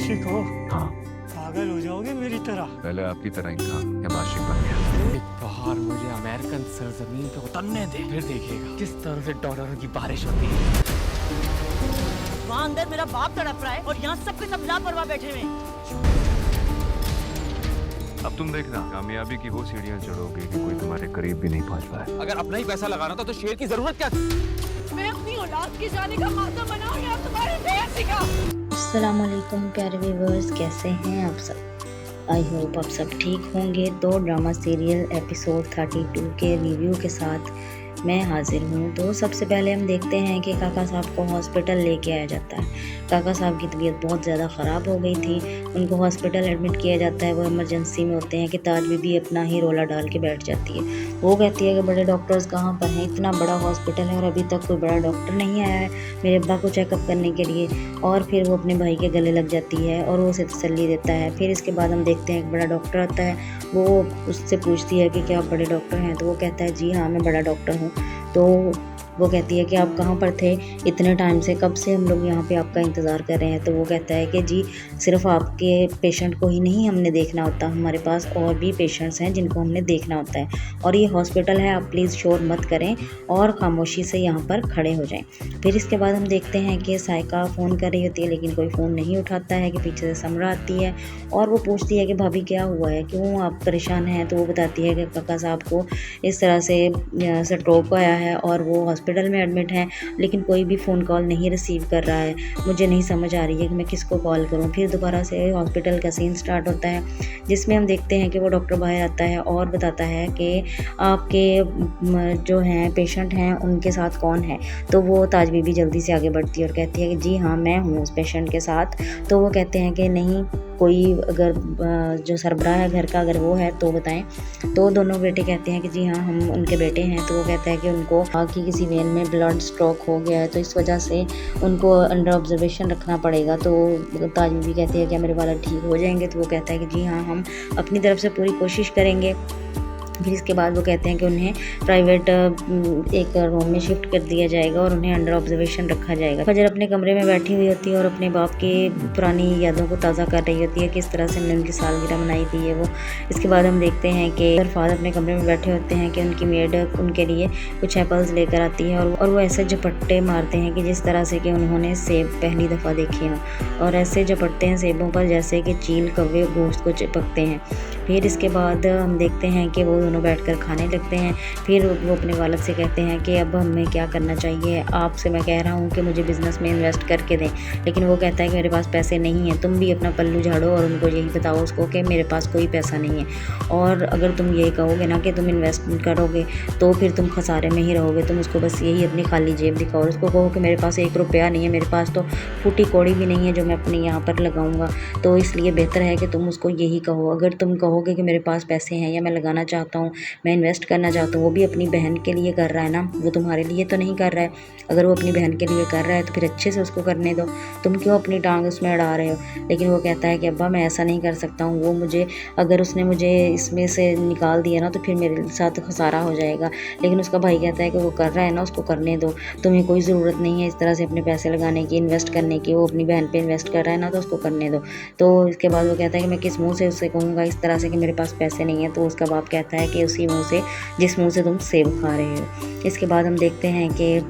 आशिक हो? हाँ, पागल हो जाओगे मेरी तरह। पहले आपकी तरह ही था, जब आशिक बन गया। एक बार मुझे अमेरिकन सरजमीन पे उतरने दे, फिर देखिएगा किस तरह से डॉलरों की बारिश होती है। वहाँ अंदर मेरा बाप तड़प रहा है और यहाँ सबके सब लापरवाह बैठे हुए हैं। अब तुम देखना, कामयाबी की वो सीढ़ियां चढ़ोगे कि कोई तुम्हारे करीब भी नहीं पहुंच पाए। अगर अपना ही पैसा लगाना था तो शेर की जरूरत क्या थी? मैं अपनी औलाद के जाने का मातम मनाऊं या तुम्हारे बेहसी का? अस्सलाम वालेकुम प्यारे व्यूवर्स, कैसे हैं आप सब? आई होप आप सब ठीक होंगे। तो ड्रामा सीरियल एपिसोड 32 के रिव्यू के साथ मैं हाजिर हूँ। तो सबसे पहले हम देखते हैं कि काका साहब को हॉस्पिटल लेके आया जाता है। काका साहब की तबीयत बहुत ज़्यादा ख़राब हो गई थी, उनको हॉस्पिटल एडमिट किया जाता है। वो इमरजेंसी में होते हैं कि ताज बीबी अपना ही रोला डाल के बैठ जाती है। वो कहती है कि बड़े डॉक्टर्स कहाँ पर हैं, इतना बड़ा हॉस्पिटल है और अभी तक कोई बड़ा डॉक्टर नहीं आया है मेरे अब्बा को चेकअप करने के लिए। और फिर वो अपने भाई के गले लग जाती है और वो उसे तसल्ली देता है। फिर इसके बाद हम देखते हैं एक बड़ा डॉक्टर आता है। वो उससे पूछती है कि क्या आप बड़े डॉक्टर हैं? तो वो कहता है जी हाँ, मैं बड़ा डॉक्टर हूँ। तो वो कहती है कि आप कहाँ पर थे इतने टाइम से, कब से हम लोग यहाँ पे आपका इंतज़ार कर रहे हैं? तो वो कहता है कि जी सिर्फ आपके पेशेंट को ही नहीं हमने देखना होता, हमारे पास और भी पेशेंट्स हैं जिनको हमने देखना होता है और ये हॉस्पिटल है, आप प्लीज़ शोर मत करें और खामोशी से यहाँ पर खड़े हो जाएं। फिर इसके बाद हम देखते हैं कि साइका फ़ोन कर रही होती है लेकिन कोई फ़ोन नहीं उठाता है कि पीछे से समरा आती है और वो पूछती है कि भाभी क्या हुआ है, क्यों आप परेशान हैं? तो वो बताती है कि काका साहब को इस तरह से स्ट्रोक आया है और वो हॉस्पिटल में एडमिट हैं, लेकिन कोई भी फ़ोन कॉल नहीं रिसीव कर रहा है। मुझे नहीं समझ आ रही है कि मैं किसको कॉल करूं। फिर दोबारा से हॉस्पिटल का सीन स्टार्ट होता है जिसमें हम देखते हैं कि वो डॉक्टर बाहर आता है और बताता है कि आपके जो हैं पेशेंट हैं उनके साथ कौन है। तो वो ताज बीबी जल्दी से आगे बढ़ती है और कहती है कि जी हाँ, मैं हूँ उस पेशेंट के साथ। तो वो कहते हैं कि नहीं, कोई अगर जो सरबराह है घर का अगर वो है तो बताएं। तो दोनों बेटे कहते हैं कि जी हाँ, हम उनके बेटे हैं। तो वो कहता है कि उनको कि किसी वेन में ब्लड स्ट्रोक हो गया है तो इस वजह से उनको अंडर ऑब्जर्वेशन रखना पड़ेगा। तो ताज बीबी कहती है कि मेरे वाला ठीक हो जाएंगे? तो वो कहता है कि जी हाँ, हम अपनी तरफ से पूरी कोशिश करेंगे। फिर इसके बाद वो कहते हैं कि उन्हें प्राइवेट एक रूम में शिफ्ट कर दिया जाएगा और उन्हें अंडर ऑब्जर्वेशन रखा जाएगा। फजर अपने कमरे में बैठी हुई होती है और अपने बाप के पुरानी यादों को ताज़ा कर रही होती है, किस तरह से उन्होंने उनकी सालगिरह मनाई थी है वो। इसके बाद हम देखते हैं कि अरफाद अपने कमरे में बैठे होते हैं कि उनकी मेड उनके लिए कुछ एप्पल्स लेकर आती है और वो ऐसे झपट्टे मारते हैं कि जिस तरह से कि उन्होंने सेब पहली दफ़ा देखे हों, और ऐसे झपटते हैं सेबों पर जैसे कि चील कौवे गोश्त को चिपकते हैं। फिर इसके बाद हम देखते हैं कि वो दोनों बैठकर खाने लगते हैं। फिर वो अपने वालिद से कहते हैं कि अब हमें क्या करना चाहिए, आपसे मैं कह रहा हूँ कि मुझे बिज़नेस में इन्वेस्ट करके दें। लेकिन वो कहता है कि मेरे पास पैसे नहीं हैं। तुम भी अपना पल्लू झाड़ो और उनको यही बताओ उसको कि मेरे पास कोई पैसा नहीं है, और अगर तुम यही कहोगे ना कि तुम इन्वेस्ट करोगे तो फिर तुम खसारे में ही रहोगे। तुम उसको बस यही अपनी खाली जेब दिखाओ, उसको कहो कि मेरे पास 1 रुपया नहीं है, मेरे पास तो फूटी कौड़ी भी नहीं है जो मैं अपने यहाँ पर लगाऊंगा। तो इसलिए बेहतर है कि तुम उसको यही कहो। अगर तुम कहोगे कि मेरे पास पैसे हैं या मैं लगाना चाहता हूँ, मैं इन्वेस्ट करना चाहता हूँ, वो भी अपनी बहन के लिए कर रहा है ना, वो तुम्हारे लिए तो नहीं कर रहा है। अगर वो अपनी बहन के लिए कर रहा है तो फिर अच्छे से उसको करने दो, तुम क्यों अपनी टांग उसमें अड़ा रहे हो? लेकिन वो कहता है कि अब्बा मैं ऐसा नहीं कर सकता हूँ, वो मुझे अगर उसने मुझे इसमें से निकाल दिया ना तो फिर मेरे साथ खसारा हो जाएगा। लेकिन उसका भाई कहता है कि वो कर रहा है ना, उसको करने दो, तुम्हें कोई ज़रूरत नहीं है इस तरह से अपने पैसे लगाने की, इन्वेस्ट करने की। वो अपनी बहन पे इन्वेस्ट कर रहा है ना तो उसको करने दो। तो इसके बाद वो कहता है कि मैं किस मुँह से उससे कहूँगा इस तरह से कि मेरे पास पैसे नहीं है? तो उसका बाप कहता है कि उसी मुँह से जिस मुँह से तुम सेब खा रहे हो। इसके बाद हम देखते हैं कि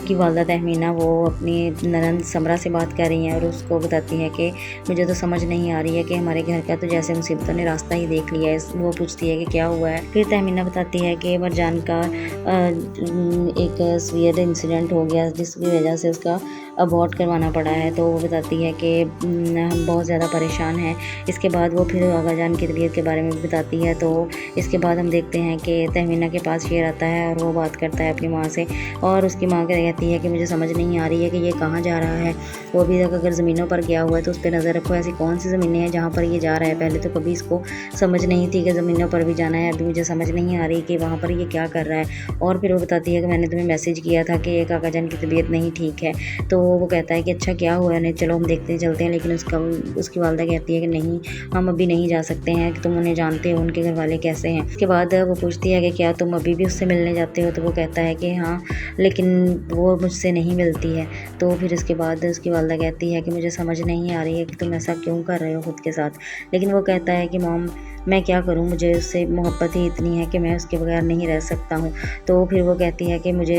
वालदा तहमीना वो अपनी ननंद समरा से बात कर रही हैं और उसको बताती है कि मुझे तो समझ नहीं आ रही है कि हमारे घर का तो जैसे मुसीबतों ने रास्ता ही देख लिया है। वो पूछती है कि क्या हुआ है। फिर तहमीना बताती है कि मरजान का एक सीवियर इंसिडेंट हो गया जिसकी वजह से उसका अबॉर्ट करवाना पड़ा है। तो वो बताती है कि हम बहुत ज़्यादा परेशान हैं। इसके बाद वो फिर आगा जान की तबीयत के बारे में बताती है। तो इसके बाद हम देखते हैं कि तहमीना के पास शेर आता है और वो बात करता है अपनी माँ से, और उसकी माँ कहती है कि मुझे समझ नहीं आ रही है कि ये कहाँ जा रहा है। वो अभी तक अगर ज़मीनों पर गया हुआ है तो उस पर नज़र रखो, ऐसी कौन सी ज़मीनें हैं जहाँ पर ये जा रहा है। पहले तो कभी इसको समझ नहीं थी कि ज़मीनों पर भी जाना है, अभी मुझे समझ नहीं आ रही कि वहाँ पर ये क्या कर रहा है। और फिर वो बताती है कि मैंने तुम्हें मैसेज किया था कि एक काका जान की तबीयत नहीं ठीक है। तो वो कहता है कि अच्छा क्या हुआ है, नहीं चलो हम देखते चलते हैं। लेकिन उसकी वालदा कहती है कि नहीं, हम अभी नहीं जा सकते हैं, कि तुम उन्हें जानते हो, उनके घर वाले कैसे हैं। उसके बाद वो पूछती है कि क्या तुम अभी भी उससे मिलने जाते हो, तो वो कहता है कि हाँ, लेकिन वो मुझसे नहीं मिलती है। तो फिर उसके बाद उसकी वालदा कहती है कि मुझे समझ नहीं आ रही है कि तुम ऐसा क्यों कर रहे हो खुद के साथ। लेकिन वो कहता है कि मॉम, मैं क्या करूं, मुझे उससे मोहब्बत ही इतनी है कि मैं उसके बगैर नहीं रह सकता हूं। तो फिर वो कहती है कि मुझे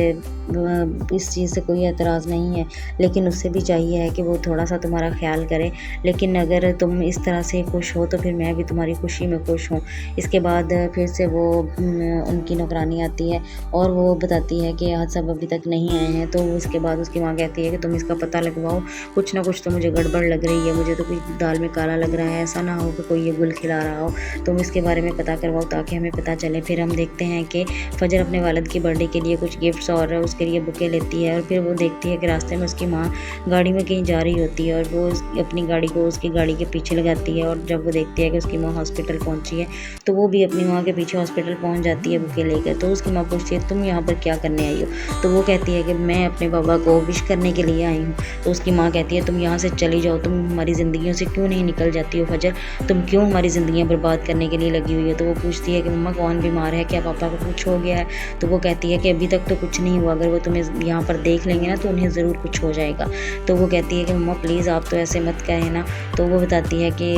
इस चीज़ से कोई एतराज़ नहीं है, लेकिन उससे भी चाहिए है कि वो थोड़ा सा तुम्हारा ख्याल करे। लेकिन अगर तुम इस तरह से खुश हो तो फिर मैं भी तुम्हारी खुशी में खुश हूँ। इसके बाद फिर से वो उनकी नौकरानी आती है और वो बताती है कि आज सब अभी तक नहीं आए हैं। तो इसके बाद उसकी माँ कहती है कि तुम इसका पता लगवाओ, कुछ ना कुछ तो मुझे गड़बड़ लग रही है, मुझे तो कुछ दाल में काला लग रहा है, ऐसा ना हो कि कोई ये गुल खिला रहा हो, तुम इसके बारे में पता करवाओ ताकि हमें पता चले। फिर हम देखते हैं कि फजर अपने वालिद की बर्थडे के लिए कुछ गिफ्ट्स और उसके लिए बुके लेती है। और फिर वो देखती है कि रास्ते में उसकी माँ गाड़ी में कहीं जा रही होती है और वो अपनी गाड़ी को उसकी गाड़ी के पीछे लगाती है। और जब वो देखती है कि उसकी माँ हॉस्पिटल पहुँची है तो वो भी अपनी माँ के पीछे हॉस्पिटल पहुँच जाती है बुके लेकर। तो उसकी माँ पूछती है तुम यहाँ पर क्या करने आई हो। तो वो कहती है कि मैं अपने बाबा को विश करने के लिए आई हूँ। तो उसकी माँ कहती है तुम यहाँ से चली जाओ, तुम हमारी ज़िंदगियों से क्यों नहीं निकल जाती हो फजर, तुम क्यों हमारी ज़िंदगियाँ बर्बाद करने के लिए लगी हुई है। तो वो पूछती है कि मम्मा कौन बीमार है, क्या पापा को कुछ हो गया है। तो वो कहती है कि अभी तक तो कुछ नहीं हुआ, अगर वो तुम्हें यहाँ पर देख लेंगे ना तो उन्हें ज़रूर कुछ हो जाएगा। तो वो कहती है कि मम्मा प्लीज़ आप तो ऐसे मत कहें ना। तो वो बताती है कि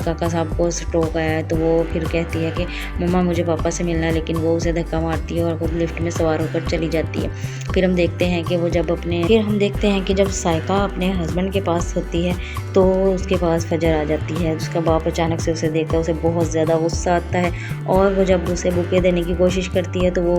काका साहब को स्ट्रोक आया है। तो वो फिर कहती है कि मम्मा मुझे पापा से मिलना है, लेकिन वो उसे धक्का मारती है और खुद लिफ्ट में सवार होकर चली जाती है। फिर हम देखते हैं कि जब साइका अपने हस्बैंड के पास होती है तो उसके पास फजर आ जाती है। उसका बाप अचानक से उसे देखता है, उसे बहुत ज़्यादा गुस्सा आता है और वो जब उसे बुके देने की कोशिश करती है तो वो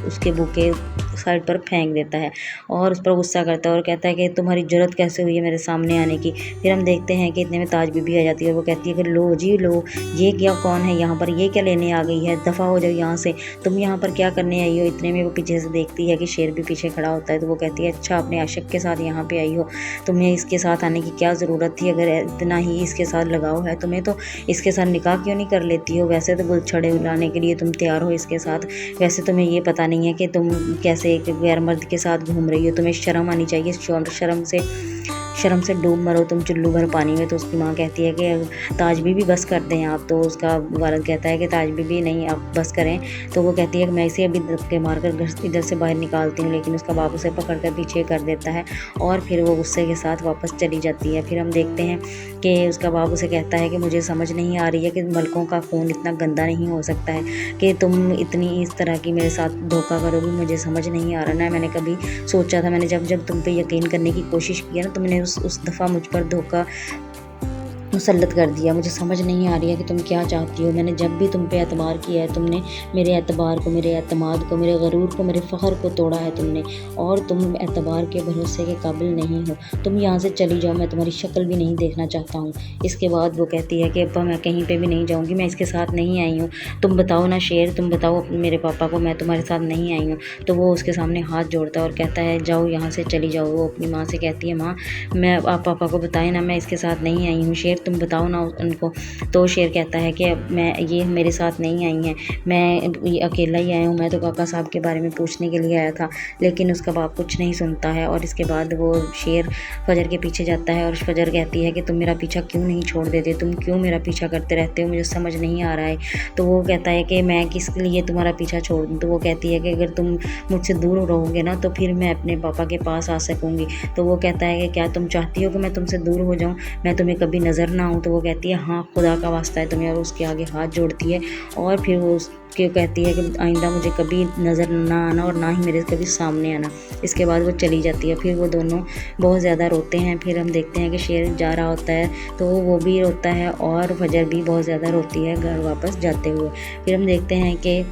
उसके बुके साइड पर फेंक देता है और उस पर गुस्सा करता है और कहता है कि तुम्हारी जरूरत कैसे हुई है मेरे सामने आने की। फिर हम देखते हैं कि इतने में ताज बीबी आ जाती है और वो कहती है कि लो जी लो, ये क्या कौन है यहाँ पर, ये क्या लेने आ गई है, दफ़ा हो जाओ यहाँ से, तुम यहाँ पर क्या करने आई हो। इतने में वो पीछे से देखती है कि शेर भी पीछे खड़ा होता है। तो वो कहती है अच्छा अपने आशिक के साथ यहाँ पे आई हो, तुम्हें इसके साथ आने की क्या ज़रूरत थी, अगर इतना ही इसके साथ लगाव है तुम्हें तो इसके साथ निकाह क्यों नहीं कर लेती हो। वैसे तो गुलछड़े उड़ाने के लिए तुम तैयार हो इसके साथ, वैसे तुम्हें ये पता नहीं है कि तुम कैसे एक गैर मर्द के साथ घूम रही हो, तुम्हें शर्म आनी चाहिए, शर्म से डूब मरो तुम चुल्लू भर पानी में। तो उसकी माँ कहती है कि ताज बीबी बस कर दें आप। तो उसका वालिद कहता है कि ताज बीबी नहीं आप बस करें। तो वो कहती है कि मैं इसे अभी धक्के मारकर घर इधर से बाहर निकालती हूँ, लेकिन उसका बाप उसे पकड़कर पीछे कर देता है और फिर वो गुस्से के साथ वापस चली जाती है। फिर हम देखते हैं कि उसका बाप उसे कहता है कि मुझे समझ नहीं आ रही है कि मलकों का खून इतना गंदा नहीं हो सकता है कि तुम इतनी इस तरह की मेरे साथ धोखा करोगी, मुझे समझ नहीं आ रहा। ना मैंने कभी सोचा था, मैंने जब तुम पे यकीन करने की कोशिश की है ना, तुमने उस दफ़ा मुझ पर धोखा मुसल्लत कर दिया। मुझे समझ नहीं आ रही है कि तुम क्या चाहती हो। मैंने जब भी तुम पे एतबार किया है, तुमने मेरे एतबार को, मेरे एतमाद को, मेरे गरूर को, मेरे फ़ख्र को तोड़ा है तुमने, और तुम एतबार के भरोसे के काबिल नहीं हो। तुम यहाँ से चली जाओ, मैं तुम्हारी शक्ल भी नहीं देखना चाहता हूँ। इसके बाद वो कहती है कि अब्बा मैं कहीं पे भी नहीं जाऊँगी, मैं इसके साथ नहीं आई हूँ, तुम बताओ ना शेर, तुम बताओ मेरे पापा को मैं तुम्हारे साथ नहीं आई हूँ। तो वो उसके सामने हाथ जोड़ता है और कहता है जाओ यहाँ से चली जाओ। वो अपनी माँ से कहती है माँ मैं आप पापा को बताएं ना, मैं इसके साथ नहीं आई हूँ, शेर तुम बताओ ना उनको। तो शेर कहता है कि ये मेरे साथ नहीं आई हैं, मैं ये अकेला ही आया हूँ, मैं तो काका साहब के बारे में पूछने के लिए आया था। लेकिन उसका बाप कुछ नहीं सुनता है और इसके बाद वो शेर फजर के पीछे जाता है और फजर कहती है कि तुम मेरा पीछा क्यों नहीं छोड़ देते, तुम क्यों मेरा पीछा करते रहते हो, मुझे समझ नहीं आ रहा है। तो वो कहता है कि मैं किस लिए तुम्हारा पीछा छोड़ दूँ। तो वो कहती है कि अगर तुम मुझसे दूर रहोगे ना तो फिर मैं अपने पापा के पास आ सकूँगी। तो वो कहता है कि क्या तुम चाहती हो कि मैं तुमसे दूर हो जाऊँ, मैं तुम्हें कभी नज़र ना आऊँ। तो वो कहती है हाँ खुदा का वास्ता है तुम्हें, और उसके आगे हाथ जोड़ती है और फिर वो उसके कहती है कि आइंदा मुझे कभी नज़र ना आना और ना ही मेरे कभी सामने आना। इसके बाद वो चली जाती है। फिर वो दोनों बहुत ज़्यादा रोते हैं। फिर हम देखते हैं कि शेर जा रहा होता है तो वो भी रोता है और फजर भी बहुत ज़्यादा रोती है घर वापस जाते हुए। फिर हम देखते हैं कि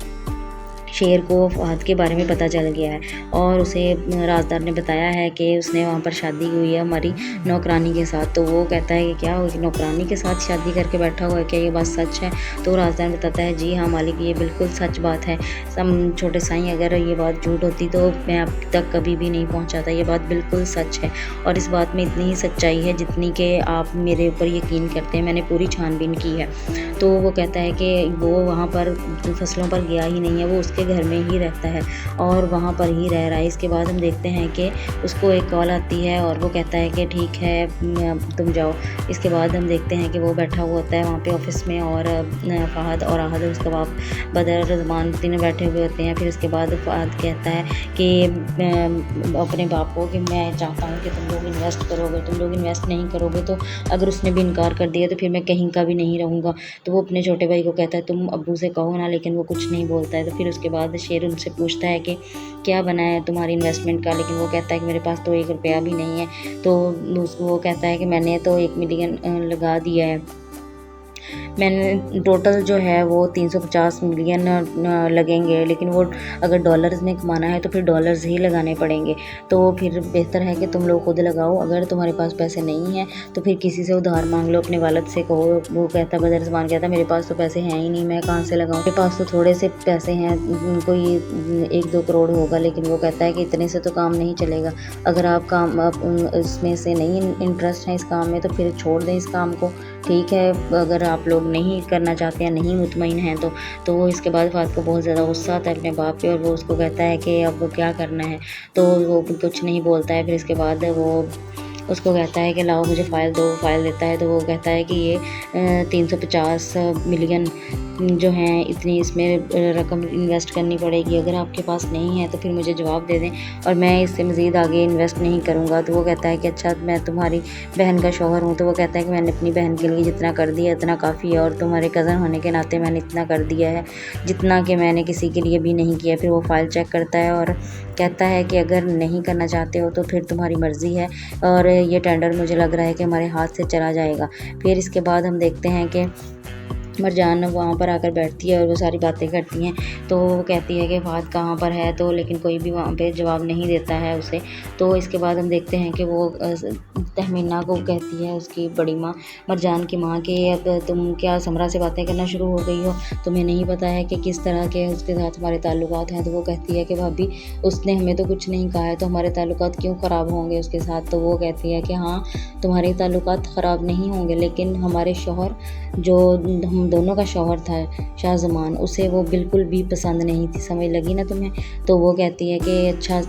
शेर को फहद के बारे में पता चल गया है और उसे राजदार ने बताया है कि उसने वहाँ पर शादी हुई है हमारी नौकरानी के साथ। तो वो कहता है कि क्या नौकरानी के साथ शादी करके बैठा हुआ है, क्या ये बात सच है। तो राजदार बताता है जी हाँ मालिक ये बिल्कुल सच बात है। सब छोटे साईं अगर ये बात झूठ होती तो मैं अब तक कभी भी नहीं पहुँचाता, ये बात बिल्कुल सच है और इस बात में इतनी ही सच्चाई है जितनी कि आप मेरे ऊपर यकीन करते हैं, मैंने पूरी छानबीन की है। तो वो कहता है कि वो वहाँ पर फसलों पर गया ही नहीं है, वो उसके घर में ही रहता है और वहाँ पर ही रह रहा है। इसके बाद हम देखते हैं कि उसको एक कॉल आती है और वो कहता है कि ठीक है तुम जाओ। इसके बाद हम देखते हैं कि वो बैठा हुआ होता है वहाँ पे ऑफिस में और फ़हद और आहद उसका बाप बदर रज़मान तीनों बैठे हुए होते हैं। फिर उसके बाद फ़हद कहता है कि अपने बाप को कि मैं चाहता हूँ कि तुम लोग इन्वेस्ट करोगे, तुम लोग इन्वेस्ट नहीं करोगे तो अगर उसने भी इनकार कर दिया तो फिर मैं कहीं का भी नहीं रहूँगा। तो वो अपने छोटे भाई को कहता है तुम अब्बू से कहो ना, लेकिन वो कुछ नहीं बोलता है। तो फिर उसके बाद शेर उनसे पूछता है कि क्या बना है तुम्हारी इन्वेस्टमेंट का, लेकिन वो कहता है कि मेरे पास तो 1 रुपया भी नहीं है। तो वो कहता है कि मैंने तो 1 मिलियन लगा दिया है, मैंने टोटल जो है वो 350 मिलियन लगेंगे, लेकिन वो अगर डॉलर्स में कमाना है तो फिर डॉलर्स ही लगाने पड़ेंगे। तो फिर बेहतर है कि तुम लोग खुद लगाओ, अगर तुम्हारे पास पैसे नहीं हैं तो फिर किसी से उधार मांग लो, अपने वालिद से कहो। वो कहता बदर ज़मान कहता मेरे पास तो पैसे हैं ही नहीं, मैं कहाँ से लगाऊँ, मेरे पास तो थोड़े से पैसे हैं, कोई 1-2 करोड़ होगा। लेकिन वो कहता है कि इतने से तो काम नहीं चलेगा, अगर आप इसमें से नहीं इंटरेस्ट है इस काम में तो फिर छोड़ दें इस काम को, ठीक है। अगर आप लोग नहीं करना चाहते हैं, नहीं मुतमईन हैं तो वो इसके बाद फ़हद को बहुत ज़्यादा गुस्सा आता है अपने बाप पे और वो उसको कहता है कि अब वो क्या करना है। तो वो कुछ नहीं बोलता है। फिर इसके बाद वो उसको कहता है कि लाओ मुझे फ़ाइल दो, फ़ाइल देता है। तो वो कहता है कि ये 350 मिलियन जो हैं इतनी इसमें रकम इन्वेस्ट करनी पड़ेगी, अगर आपके पास नहीं है तो फिर मुझे जवाब दे दें और मैं इससे मज़ीद आगे इन्वेस्ट नहीं करूँगा। तो वो कहता है कि अच्छा मैं तुम्हारी बहन का शौहर हूँ। तो वो कहता है कि मैंने अपनी बहन के लिए जितना कर दिया इतना काफ़ी है और तुम्हारे कज़न होने के नाते मैंने इतना कर दिया है जितना कि मैंने किसी के लिए भी नहीं किया। फिर वो फ़ाइल चेक करता है और कहता है कि अगर नहीं करना चाहते हो तो फिर तुम्हारी मर्ज़ी है और ये टेंडर मुझे लग रहा है कि हमारे हाथ से चला जाएगा। फिर इसके बाद हम देखते हैं कि मरजान वहाँ पर आकर बैठती है और वो सारी बातें करती हैं। तो वो कहती है कि फ़हद कहाँ पर है, तो लेकिन कोई भी वहाँ पे जवाब नहीं देता है उसे। तो इसके बाद हम देखते हैं कि वो तहमीना को कहती है उसकी बड़ी माँ मरजान की माँ कि अब तुम क्या समरा से बातें करना शुरू हो गई हो, तुम्हें नहीं पता है कि किस तरह के उसके साथ हमारे ताल्लुकात हैं। तो वो कहती है कि भाभी उसने हमें तो कुछ नहीं कहा है तो हमारे ताल्लुकात क्यों ख़राब होंगे उसके साथ। तो वो कहती है कि हाँ तुम्हारे ताल्लुकात ख़राब नहीं होंगे, लेकिन हमारे शौहर जो हम दोनों का शौहर था शाहज़मान, उसे वो बिल्कुल भी पसंद नहीं थी। समझ लगी ना तुम्हें। तो वो कहती है कि अच्छा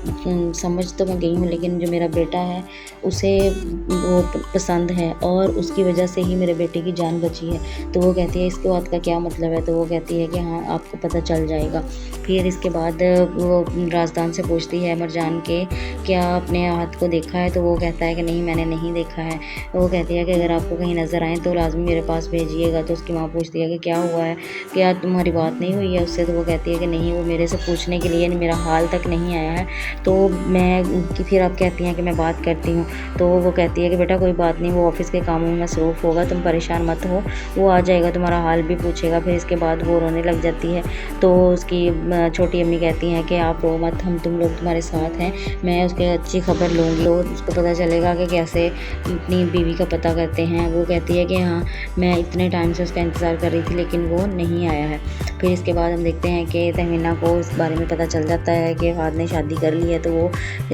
समझ तो मैं गई हूँ, लेकिन जो मेरा बेटा है उसे वो पसंद है और उसकी वजह से ही मेरे बेटे की जान बची है। तो वो कहती है इसके बात का क्या मतलब है। तो वो कहती है कि हाँ आपको पता चल जाएगा। फिर इसके बाद वो राजदान से पूछती है मरजान के क्या आपने हाथ को देखा है। तो वो कहता है कि नहीं मैंने नहीं देखा है। वो कहती है कि अगर आपको कहीं नज़र आए तो लाजमी मेरे पास भेजिएगा। तो उसकी माँ पूछती है कि क्या हुआ है, क्या तुम्हारी बात नहीं हुई है उससे। तो वो कहती है कि नहीं, वो मेरे से पूछने के लिए मेरा हाल तक नहीं आया है। तो मैं फिर आप कहती हैं कि मैं बात करती हूँ। तो वो कहती है कि बेटा कोई बात नहीं, वो ऑफ़िस के कामों में मसरूफ़ होगा, तुम परेशान मत हो, वो आ जाएगा तुम्हारा हाल भी पूछेगा। फिर इसके बाद वो रोने लग जाती है। तो उसकी छोटी अम्मी कहती हैं कि आप रो मत, हम तुम लोग तुम्हारे साथ हैं, मैं उसकी अच्छी खबर लूँगी, तो उसको पता चलेगा कि कैसे अपनी बीवी का पता करते हैं। वो कहती है कि हाँ मैं इतने टाइम से उसका इंतज़ार कर रही थी लेकिन वो नहीं आया है। फिर इसके बाद हम देखते हैं कि तहमीना को इस बारे में पता चल जाता है कि फ़हद ने शादी कर ली है। तो वो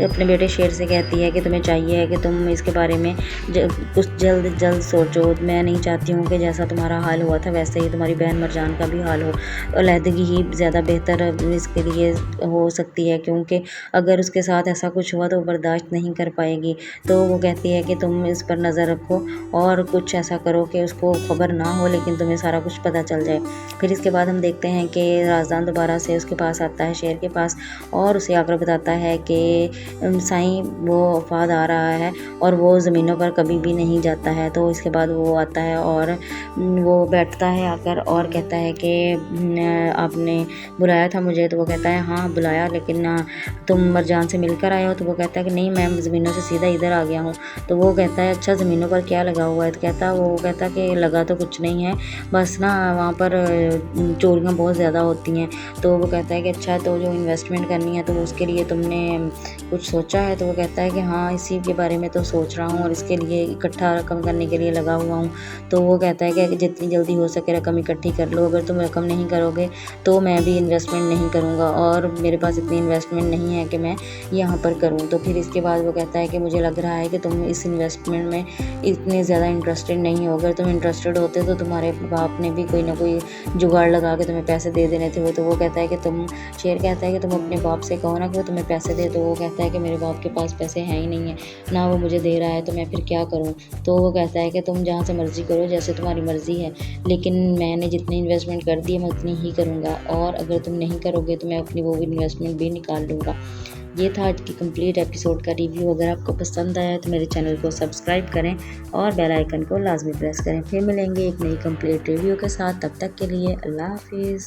अपने बेटे शेर से कहती है कि तुम्हें चाहिए है कि तुम इसके बारे में कुछ जल्द सोचो। मैं नहीं चाहती हूँ कि जैसा तुम्हारा हाल हुआ था वैसे ही तुम्हारी बहन मरजान का भी हाल हो, अलहदगी ही ज़्यादा बेहतर इसके लिए हो सकती है, क्योंकि अगर उसके साथ ऐसा कुछ हुआ तो वो बर्दाश्त नहीं कर पाएगी। तो वो कहती है कि तुम इस पर नज़र रखो और कुछ ऐसा करो कि उसको खबर ना हो लेकिन तुम्हें सारा कुछ पता चल जाए। फिर इसके बाद हम देखते हैं कि राजदान दोबारा से उसके पास आता है शेर के पास और उसे आकर बताता है कि साईं वो फ़हद आ रहा है और वो ज़मीनों पर कभी भी नहीं जाता है। तो इसके बाद वो आता है और वो बैठता है आकर और कहता है कि आपने बुलाया था मुझे। तो वो कहता है हाँ बुलाया, लेकिन तुम मरजान से मिलकर आए हो। तो वो कहता है कि नहीं मैं ज़मीनों से सीधा इधर आ गया हूँ। तो वो कहता है अच्छा ज़मीनों पर क्या लगा हुआ है। तो वो कहता कि लगा तो कुछ नहीं है, बस ना वहाँ पर चोरियाँ बहुत ज़्यादा होती हैं। तो वो कहता है कि अच्छा तो जो इन्वेस्टमेंट करनी है तो उसके लिए तुमने कुछ सोचा है। तो वो कहता है कि हाँ इसी के बारे में तो सोच रहा हूँ और इसके लिए इकट्ठा रकम करने के लिए लगा हुआ हूँ। तो वो कहता है कि जितनी जल्दी हो सके रकम इकट्ठी कर लो, अगर तुम रकम नहीं करोगे तो मैं भी इन्वेस्टमेंट नहीं करूँगा और मेरे पास इतनी इन्वेस्टमेंट नहीं है कि मैं यहाँ पर करूँ। तो फिर इसके बाद वो कहता है कि मुझे लग रहा है कि तुम इस इन्वेस्टमेंट में इतने ज़्यादा इंटरेस्टेड नहीं हो, अगर तुम इंटरेस्टेड होते तो तुम्हारे बाप ने भी कोई ना कोई जुगाड़ लगा के तुम्हें पैसे दे देने थे। तो वो कहता है कि शेर कहता है कि तुम अपने बाप से कहो ना कि वो तुम्हें पैसे दे। तो वो कहता है कि मेरे बाप के पास पैसे हैं ही नहीं है, ना वो मुझे दे रहा है, तो मैं फिर क्या करूं। तो वो कहता है कि तुम जहां से मर्ज़ी करो, जैसे तुम्हारी मर्ज़ी है, लेकिन मैंने जितनी इन्वेस्टमेंट कर दी है मैं उतनी ही करूंगा और अगर तुम नहीं करोगे तो मैं अपनी वो इन्वेस्टमेंट भी निकाल लूँगा। ये था आज की कंप्लीट एपिसोड का रिव्यू। अगर आपको पसंद आया तो मेरे चैनल को सब्सक्राइब करें और बेल आइकन को लाजमी प्रेस करें। फिर मिलेंगे एक नई कंप्लीट रिव्यू के साथ, तब तक के लिए अल्लाह हाफिज़।